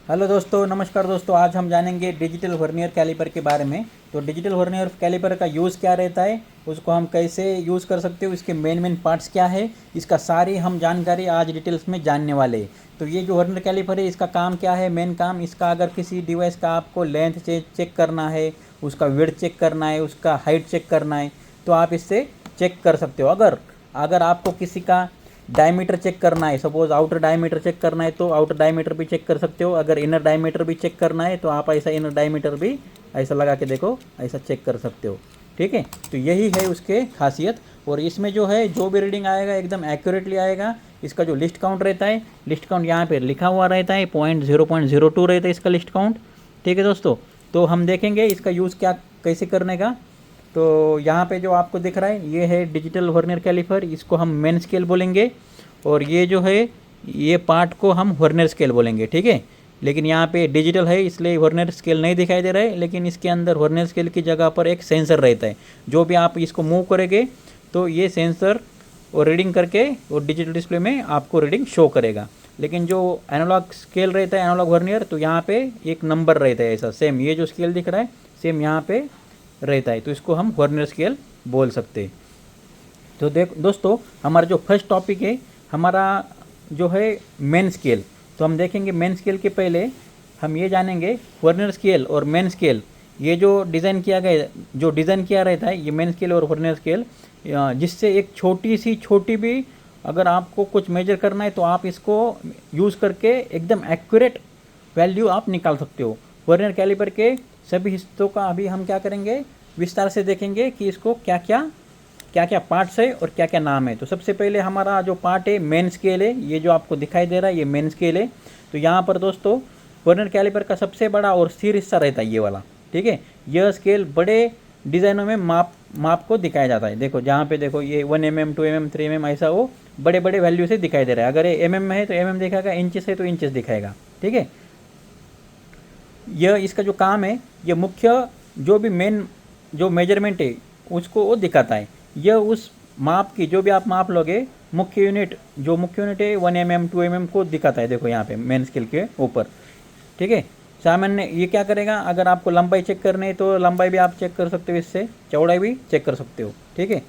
Hello दोस्तों, नमस्कार दोस्तों। आज हम जानेंगे डिजिटल वर्नियर कैलिपर के बारे में। तो डिजिटल वर्नियर कैलिपर का यूज़ क्या रहता है, उसको हम कैसे यूज़ कर सकते हो, इसके मेन पार्ट्स क्या है, इसका सारी हम जानकारी आज डिटेल्स में जानने वाले हैं। तो ये जो वर्नियर कैलिपर है, इसका काम क्या है, मेन काम इसका, अगर किसी डिवाइस का आपको लेंथ चेक करना है, उसका विड्थ चेक करना है, उसका हाइट चेक करना है, तो आप इससे चेक कर सकते हो। अगर अगर आपको किसी का डायमीटर चेक करना है, सपोज आउटर डायमीटर चेक करना है, तो आउटर डायमीटर भी चेक कर सकते हो। अगर इनर डायमीटर भी चेक करना है तो आप ऐसा इनर डायमीटर भी ऐसा लगा के देखो, ऐसा चेक कर सकते हो। ठीक है, तो यही है उसके खासियत। और इसमें जो है, जो भी रीडिंग आएगा एकदम एक्यूरेटली आएगा। इसका जो लिस्ट काउंट रहता है, लिस्ट काउंट यहाँ पे लिखा हुआ रहता है, 0.02 रहता है इसका लिस्ट काउंट। ठीक है दोस्तों, तो हम देखेंगे इसका यूज़ क्या कैसे करने का। तो यहाँ पे जो आपको दिख रहा है, ये है डिजिटल वर्नियर कैलिपर, इसको हम मेन स्केल बोलेंगे। और ये जो है, ये पार्ट को हम वर्नियर स्केल बोलेंगे। ठीक है, लेकिन यहाँ पे डिजिटल है इसलिए वर्नियर स्केल नहीं दिखाई दे रहा है, लेकिन इसके अंदर वर्नियर स्केल की जगह पर एक सेंसर रहता है। जो भी आप इसको मूव करेंगे तो ये सेंसर और रीडिंग करके और डिजिटल डिस्प्ले में आपको रीडिंग शो करेगा। लेकिन जो एनालॉग स्केल रहता है, एनालॉग वर्नियर, तो यहाँ पे एक नंबर रहता है ऐसा सेम, ये जो स्केल दिख रहा है सेम यहाँ पे रहता है, तो इसको हम वर्नियर स्केल बोल सकते हैं। तो दोस्तों, हमारा जो फर्स्ट टॉपिक है हमारा जो है मेन स्केल। तो हम देखेंगे मेन स्केल के पहले हम ये जानेंगे वर्नियर स्केल और मेन स्केल, ये जो डिज़ाइन किया गया, जो डिज़ाइन किया रहता है, ये मेन स्केल और वर्नियर स्केल, जिससे एक छोटी भी अगर आपको कुछ मेजर करना है तो आप इसको यूज़ करके एकदम एक्यूरेट वैल्यू आप निकाल सकते हो। वर्नियर कैलिपर के सभी हिस्सों का अभी हम क्या करेंगे, विस्तार से देखेंगे कि इसको क्या क्या पार्ट्स है और क्या क्या नाम है। तो सबसे पहले हमारा जो पार्ट है मेन स्केल है, ये जो आपको दिखाई दे रहा है ये मेन स्केल है। तो यहाँ पर दोस्तों वर्नियर कैलिपर का सबसे बड़ा और स्थिर हिस्सा रहता है ये वाला। ठीक है, यह स्केल बड़े डिज़ाइनों में माप को दिखाया जाता है। देखो जहाँ पे देखो, ये 1 mm 2 mm 3 mm ऐसा वो बड़े वैल्यू से दिखाई दे रहा है। अगर ये mm में है तो mm दिखाएगा, इंचेस है तो इंचेस दिखाएगा। ठीक है, यह इसका जो काम है, ये मुख्य जो भी मेन जो मेजरमेंट है उसको वो दिखाता है। यह उस माप की, जो भी आप माप लोगे, मुख्य यूनिट है 1 mm 2 mm को दिखाता है। देखो यहाँ पे मेन स्केल के ऊपर। ठीक है, सामान्य ये क्या करेगा, अगर आपको लंबाई चेक करनी है तो लंबाई भी आप चेक कर सकते हो, इससे चौड़ाई भी चेक कर सकते हो। ठीक है,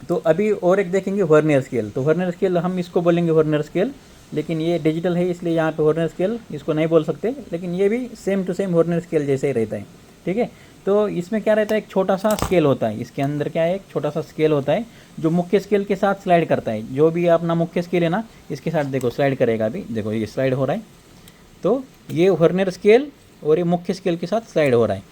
तो अभी और एक देखेंगे वर्नियर स्केल। तो वर्नियर स्केल हम इसको बोलेंगे वर्नियर स्केल, लेकिन ये डिजिटल है इसलिए यहाँ पे वर्नियर स्केल इसको नहीं बोल सकते, लेकिन ये भी same to same vernier scale जैसे ही रहता है। ठीक है, तो इसमें क्या रहता है, एक छोटा सा स्केल होता है, इसके अंदर क्या है, एक छोटा सा स्केल होता है जो मुख्य स्केल के साथ स्लाइड करता है। जो भी अपना मुख्य स्केल है ना, इसके साथ देखो स्लाइड करेगा। अभी देखो ये स्लाइड हो रहा है, तो ये वर्नियर स्केल और ये मुख्य स्केल के साथ स्लाइड हो रहा है।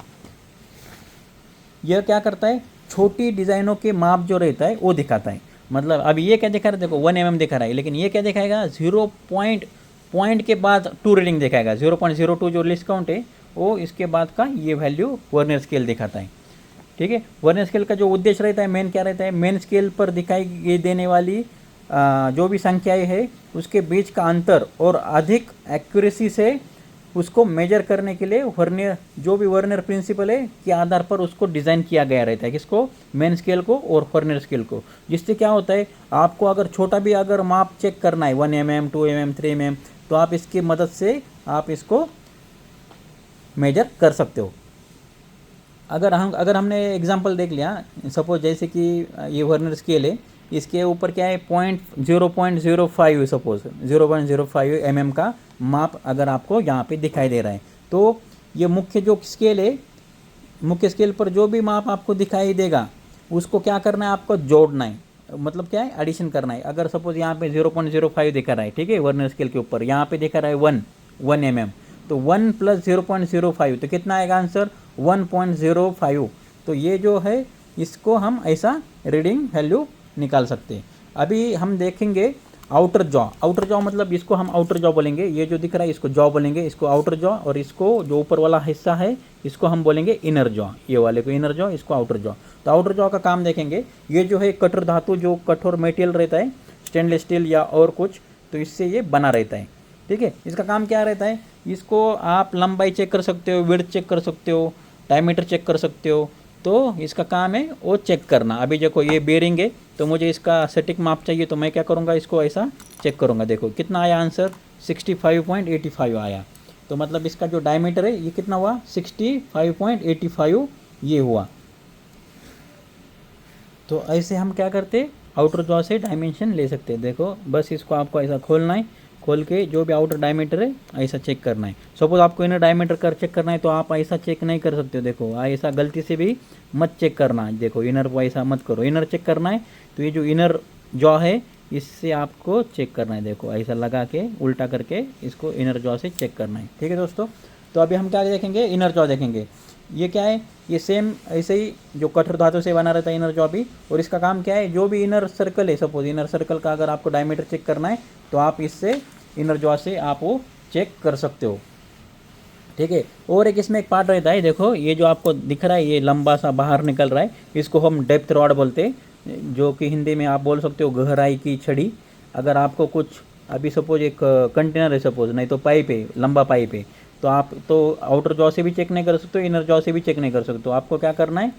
यह क्या करता है, छोटी डिज़ाइनों के माप जो रहता है वो दिखाता है। मतलब अभी ये क्या दिखा रहा है, देखो 1 mm दिखा रहा है, लेकिन ये क्या दिखाएगा, 0 पॉइंट के बाद 2 रीडिंग दिखाएगा। 0.02 जो लिस्ट काउंट है वो इसके बाद का ये वैल्यू वर्नियर स्केल दिखाता है। ठीक है, वर्नियर स्केल का जो उद्देश्य रहता है, मेन क्या रहता है, मेन स्केल पर दिखाई देने वाली जो भी संख्याएं है उसके बीच का अंतर और अधिक एक्यूरेसी से उसको मेजर करने के लिए वर्नियर, जो भी वर्नियर प्रिंसिपल है के आधार पर उसको डिज़ाइन किया गया रहता है। किसको, मेन स्केल को और वर्नियर स्केल को। जिससे क्या होता है, आपको अगर छोटा भी अगर माप चेक करना है 1 mm 2 mm 3 mm, तो आप इसकी मदद से आप इसको मेजर कर सकते हो। अगर हमने एग्जांपल देख लिया, सपोज जैसे कि ये वर्नियर स्केल है, इसके ऊपर क्या है, 0.05, सपोज 0.05 mm का माप अगर आपको यहाँ पे दिखाई दे रहा है, तो ये मुख्य जो स्केल है, मुख्य स्केल पर जो भी माप आपको दिखाई देगा उसको क्या करना है, आपको जोड़ना है। मतलब क्या है, एडिशन करना है। अगर सपोज यहाँ पे 0.05 दिखा रहा है, ठीक है, वर्नियर स्केल के ऊपर यहाँ पे दिखा रहा है 1 mm, तो 1 + 0.05 तो कितना आएगा आंसर, 1.05। तो ये जो है, इसको हम ऐसा रीडिंग वैल्यू निकाल सकते हैं। अभी हम देखेंगे आउटर जॉ मतलब इसको हम आउटर जॉ बोलेंगे। ये जो दिख रहा है इसको जॉ बोलेंगे, इसको आउटर जॉ, और इसको जो ऊपर वाला हिस्सा है इसको हम बोलेंगे इनर जॉ। ये वाले को इनर जॉ, इसको आउटर जॉ। तो आउटर जॉ का काम देखेंगे, ये जो है कठोर धातु, जो कठोर मटेरियल रहता है, स्टेनलेस स्टील या और कुछ, तो इससे ये बना रहता है। ठीक है, इसका काम क्या रहता है, इसको आप लंबाई चेक कर सकते हो, विड्थ चेक कर सकते हो, डायमीटर चेक कर सकते हो। तो इसका काम है वो चेक करना। अभी देखो ये बेरिंग है, तो मुझे इसका सटीक माप चाहिए, तो मैं क्या करूँगा, इसको ऐसा चेक करूँगा। देखो कितना आया आंसर, 65.85 आया। तो मतलब इसका जो डायमीटर है ये कितना हुआ 65.85 ये हुआ। तो ऐसे हम क्या करते आउटर जॉ से डायमेंशन ले सकते हैं। देखो बस इसको आपको ऐसा खोलना है, खोल के जो भी आउटर डायमीटर है ऐसा चेक करना है। सपोज आपको इनर डायमीटर कर चेक करना है तो आप ऐसा चेक नहीं कर सकते हो। देखो ऐसा गलती से भी मत चेक करना है। देखो इनर को ऐसा मत करो, इनर चेक करना है तो ये जो इनर जॉ है इससे आपको चेक करना है। देखो ऐसा लगा के उल्टा करके इसको इनर जॉ से चेक करना है। ठीक है दोस्तों, तो अभी हम क्या देखेंगे, इनर जॉ देखेंगे। ये क्या है, ये सेम ऐसे ही जो कठोर धातु से बना रहता है इनर जॉ भी, और इसका काम क्या है, जो भी इनर सर्कल है, सपोज इनर सर्कल का अगर आपको डायमीटर चेक करना है तो आप इससे इनर जॉ से आप वो चेक कर सकते हो। ठीक है, और एक इसमें एक पार्ट रहता है, देखो ये जो आपको दिख रहा है ये लंबा सा बाहर निकल रहा है, इसको हम डेप्थ रॉड बोलते हैं, जो कि हिंदी में आप बोल सकते हो गहराई की छड़ी। अगर आपको कुछ अभी सपोज एक कंटेनर है सपोज, नहीं तो पाइप है, लंबा पाइप है, तो आप तो आउटर जॉ से भी चेक नहीं कर सकते हो, इनर जॉ से भी चेक नहीं कर सकते हो। आपको क्या करना है,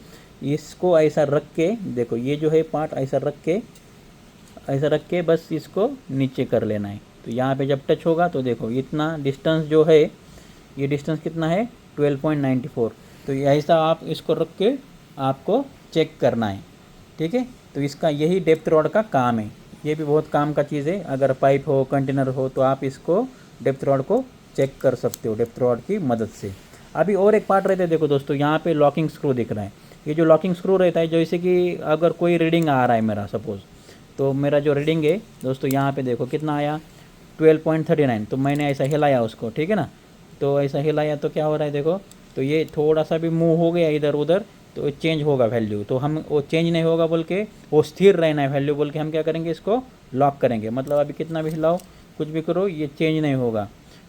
इसको ऐसा रख के, देखो ये जो है पार्ट ऐसा रख के बस इसको नीचे कर लेना है। तो यहाँ पे जब टच होगा तो देखो इतना डिस्टेंस जो है, ये डिस्टेंस कितना है 12.94। तो ऐसा आप इसको रख के आपको चेक करना है। ठीक है, तो इसका यही डेप्थ रॉड का काम है। ये भी बहुत काम का चीज़ है, अगर पाइप हो कंटेनर हो तो आप इसको डेप्थ रॉड को चेक कर सकते हो डेप्थ रॉड की मदद से। अभी और एक पार्ट रहता है, देखो दोस्तों यहाँ पे लॉकिंग स्क्रू दिख रहा है। ये जो लॉकिंग स्क्रू रहता है, जैसे कि अगर कोई रीडिंग आ रहा है मेरा सपोज, तो मेरा जो रीडिंग है दोस्तों यहाँ पे देखो कितना आया 12.39, तो मैंने ऐसा हिलाया उसको, ठीक है ना, तो ऐसा हिलाया तो क्या हो रहा है देखो, तो ये थोड़ा सा भी मूव हो गया इधर उधर तो चेंज होगा वैल्यू। तो हम वो चेंज नहीं होगा बोल के, वो स्थिर रहना है वैल्यू बोल के हम क्या करेंगे, इसको लॉक करेंगे। मतलब अभी कितना भी हिलाओ कुछ भी करो ये चेंज नहीं होगा।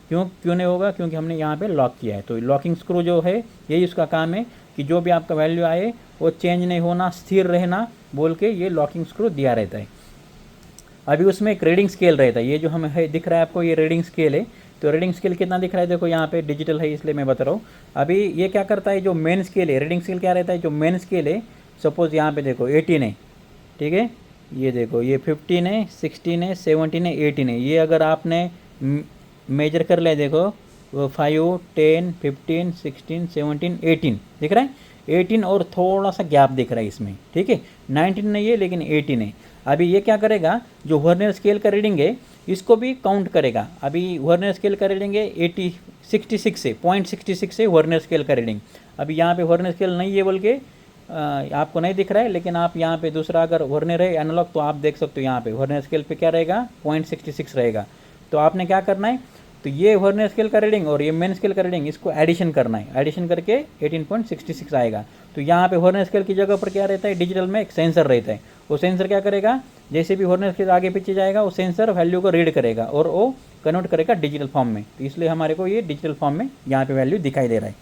क्यों नहीं होगा, क्योंकि हमने यहाँ पे लॉक किया है। तो लॉकिंग स्क्रू जो है यही उसका काम है कि जो भी आपका वैल्यू आए वो चेंज नहीं होना, स्थिर रहना बोल के ये लॉकिंग स्क्रू दिया रहता है। अभी उसमें एक रीडिंग स्केल रहता है, ये जो हमें है दिख रहा है आपको, ये रीडिंग स्केल है। तो रीडिंग स्केल कितना दिख रहा है, देखो यहाँ पे डिजिटल है इसलिए मैं बता रहा हूँ। अभी ये क्या करता है, जो मेन स्केल है, रीडिंग स्केल क्या रहता है, जो मेन स्केल है, सपोज यहाँ पे देखो 18 है, ठीक है, ये देखो ये 15 है, 16 है, 17 है, 18 है। ये अगर आपने मेजर कर लिया, देखो 5, 10, 15, 16, 17, 18 दिख रहा है, 18 और थोड़ा सा गैप दिख रहा है इसमें, ठीक है, 19 नहीं है लेकिन 18 है। अभी ये क्या करेगा, जो वर्नियर स्केल का रीडिंग है इसको भी काउंट करेगा। अभी वर्नियर स्केल का रीडिंग है 66 से 0.66 है वर्नियर स्केल का रीडिंग। अभी यहाँ पे वर्नियर स्केल नहीं है बोल के आपको नहीं दिख रहा है, लेकिन आप यहाँ पे दूसरा अगर वर्नियर है एनालॉग तो आप देख सकते हो, यहाँ पे वर्नियर स्केल पे क्या रहेगा 0.66 रहेगा। तो आपने क्या करना है, तो ये वर्नियर स्केल का रीडिंग और ये मेन स्केल का रीडिंग इसको एडिशन करना है, एडिशन करके 18.66 आएगा। तो यहाँ पे वर्नियर स्केल की जगह पर क्या रहता है, डिजिटल में एक सेंसर रहता है। वो सेंसर क्या करेगा, जैसे भी वर्नियर स्केल आगे पीछे जाएगा वो सेंसर वैल्यू को रीड करेगा और वो कन्वर्ट करेगा डिजिटल फॉर्म में। तो इसलिए हमारे को ये डिजिटल फॉर्म में यहाँ पे वैल्यू दिखाई दे रहा है।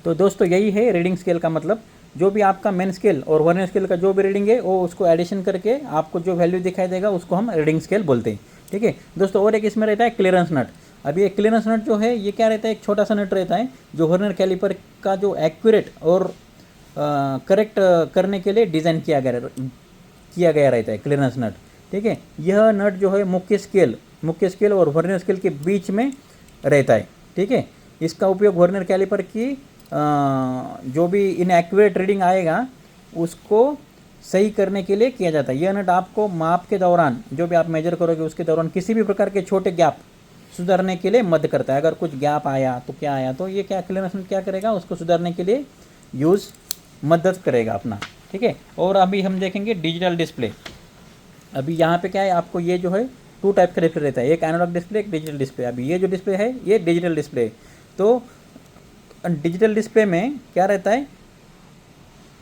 तो दोस्तों यही है रीडिंग स्केल का मतलब, जो भी आपका मेन स्केल और वर्नियर स्केल का जो भी रीडिंग है वो उसको एडिशन करके आपको जो वैल्यू दिखाई देगा उसको हम रीडिंग स्केल बोलते हैं। ठीक है दोस्तों, और एक इसमें रहता है क्लियरेंस नट। अभी ये क्लियरेंस नट जो है ये क्या रहता है, एक छोटा सा नट रहता है जो वर्नियर कैलिपर का जो एक्यूरेट और करेक्ट करने के लिए डिज़ाइन किया गया रहता है क्लियरेंस नट। ठीक है, यह नट जो है मुख्य स्केल और वर्नियर स्केल के बीच में रहता है। ठीक है, इसका उपयोग वर्नियर कैलिपर की जो भी इनएक्यूरेट रीडिंग आएगा उसको सही करने के लिए किया जाता है। यह नट आपको माप के दौरान, जो भी आप मेजर करोगे उसके दौरान किसी भी प्रकार के छोटे गैप सुधारने के लिए मदद करता है। अगर कुछ गैप आया तो क्या आया, तो ये क्या क्लियरेंस नट क्या करेगा, उसको सुधारने के लिए मदद करेगा अपना। ठीक है, और अभी हम देखेंगे डिजिटल डिस्प्ले। अभी यहाँ पे क्या है, आपको ये जो है 2 टाइप का डिस्प्ले रहता है, एक एनालॉग डिस्प्ले, एक डिजिटल डिस्प्ले। अभी ये जो डिस्प्ले है ये डिजिटल डिस्प्ले। तो डिजिटल डिस्प्ले में क्या रहता है,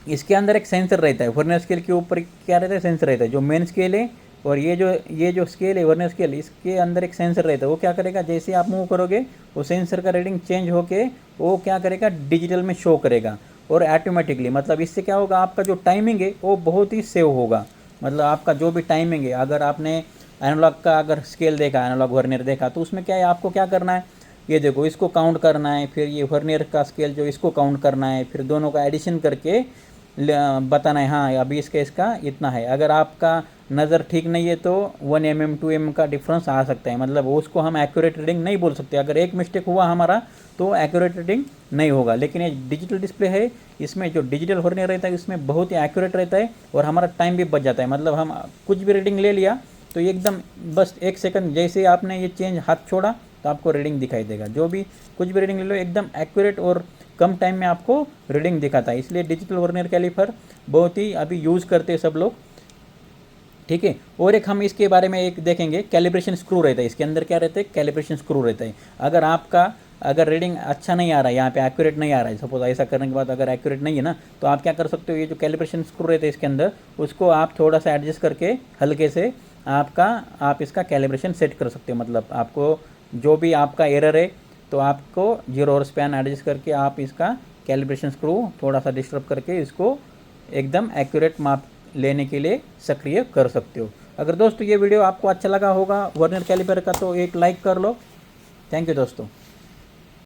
इसके अंदर एक सेंसर रहता है, वर्नियर स्केल के ऊपर क्या रहता है, सेंसर रहता है। जो मेन स्केल है और ये जो स्केल है वर्नियर स्केल, इसके अंदर एक सेंसर रहता है। वो क्या करेगा, जैसे आप मूव करोगे वो सेंसर का रीडिंग चेंज होके वो क्या करेगा, डिजिटल में शो करेगा और ऑटोमेटिकली। मतलब इससे क्या होगा, आपका जो टाइमिंग है वो बहुत ही सेव होगा। मतलब आपका जो भी टाइमिंग है, अगर आपने एनालॉग का अगर स्केल देखा, एनालॉग वर्नियर देखा, तो उसमें क्या है, आपको क्या करना है, ये देखो इसको काउंट करना है, फिर ये वर्नियर का स्केल जो इसको काउंट करना है, फिर दोनों का एडिशन करके बताना है, हाँ अभी इसका इतना है। अगर आपका नज़र ठीक नहीं है तो 1 mm 2 mm का डिफरेंस आ सकता है, मतलब उसको हम एक्यूरेट रीडिंग नहीं बोल सकते। अगर एक मिस्टेक हुआ हमारा तो एक्यूरेट रीडिंग नहीं होगा। लेकिन ये डिजिटल डिस्प्ले है, इसमें जो डिजिटल वर्नियर रहता है इसमें बहुत ही एक्यूरेट रहता है और हमारा टाइम भी बच जाता है। मतलब हम कुछ भी रीडिंग ले लिया तो एकदम बस 1 सेकंड जैसे ही आपने ये चेंज हाथ छोड़ा तो आपको रीडिंग दिखाई देगा। जो भी कुछ भी रीडिंग ले लो एकदम एक्यूरेट और कम टाइम में आपको रीडिंग दिखाता है। इसलिए डिजिटल वर्नियर कैलिपर बहुत ही अभी यूज़ करते हैं सब लोग, ठीक है। और एक हम इसके बारे में एक देखेंगे, कैलिब्रेशन स्क्रू रहता है इसके अंदर। क्या रहता है? कैलिब्रेशन स्क्रू रहता है। अगर आपका रीडिंग अच्छा नहीं आ रहा है, यहाँ पे एक्यूरेट नहीं आ रहा है, सपोज ऐसा करने के बाद अगर एक्यूरेट नहीं है ना, तो आप क्या कर सकते हो, ये जो कैलिब्रेशन स्क्रू रहता है इसके अंदर, उसको आप थोड़ा सा एडजस्ट करके हल्के से आप इसका कैलिब्रेशन सेट कर सकते हो। मतलब आपको जो भी आपका एरर है तो आपको जीरो और स्पैन एडजस्ट करके आप इसका कैलिब्रेशन स्क्रू थोड़ा सा डिस्टर्ब करके इसको एकदम एक्यूरेट माप लेने के लिए सक्रिय कर सकते हो। अगर दोस्तों ये वीडियो आपको अच्छा लगा होगा वर्नियर कैलिपर का तो एक लाइक कर लो। थैंक यू दोस्तों।